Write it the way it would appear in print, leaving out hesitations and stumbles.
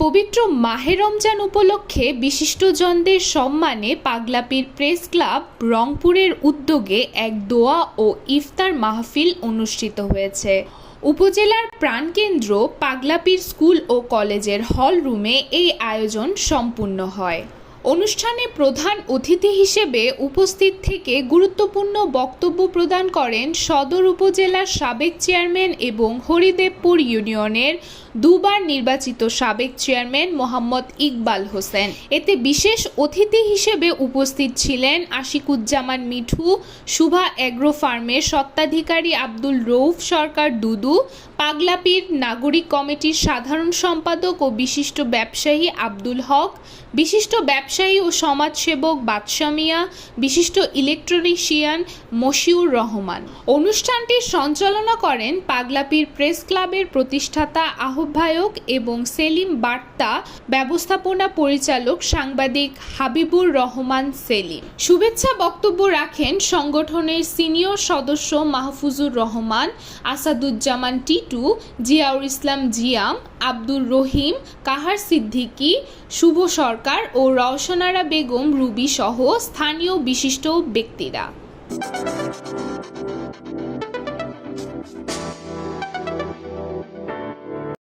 পবিত্র মাহে রমজান উপলক্ষে বিশিষ্টজনদের সম্মানে পাগলাপীর প্রেস ক্লাব রংপুরের উদ্যোগে এক দোয়া ও ইফতার মাহফিল অনুষ্ঠিত হয়েছে। উপজেলার প্রাণকেন্দ্র পাগলাপীর স্কুল ও কলেজের হল রুমে এই আয়োজন সম্পূর্ণ হয়। অনুষ্ঠানে প্রধান অতিথি হিসেবে উপস্থিত থেকে গুরুত্বপূর্ণ বক্তব্য প্রদান করেন সদর উপজেলার সাবেক চেয়ারম্যান এবং হরিদেবপুর ইউনিয়নের দুবার নির্বাচিত সাবেক চেয়ারম্যান মোহাম্মদ ইকবাল হোসেন। এতে বিশেষ অতিথি হিসেবে উপস্থিত ছিলেন আশিকুজ্জামান মিঠু, শুভা এগ্রো ফার্মের স্বত্বাধিকারী আব্দুল রউফ সরকার দুদু, পাগলাপীর নাগরিক কমিটির সাধারণ সম্পাদক ও বিশিষ্ট ব্যবসায়ী আব্দুল হক, বিশিষ্ট ব্যবসায়ী ও সমাজসেবক বাদশা মিয়া, বিশিষ্ট ইলেকট্রিশিয়ান মশিউর রহমান। অনুষ্ঠানটি সঞ্চালনা করেন পাগলাপীর প্রেস ক্লাবের প্রতিষ্ঠাতা আহ্বায়ক এবং সেলিম বার্তা ব্যবস্থাপনা পরিচালক সাংবাদিক হাবিবুর রহমান সেলিম। শুভেচ্ছা বক্তব্য রাখেন সংগঠনের সিনিয়র সদস্য মাহফুজুর রহমান, আসাদুজ্জামান টিটু, জিয়াউল ইসলাম জিয়াম, আব্দুর রহিম, কাহার সিদ্দিকী, শুভ সরকার ও রওশনারা বেগম রুবি সহ স্থানীয় বিশিষ্ট ব্যক্তিরা।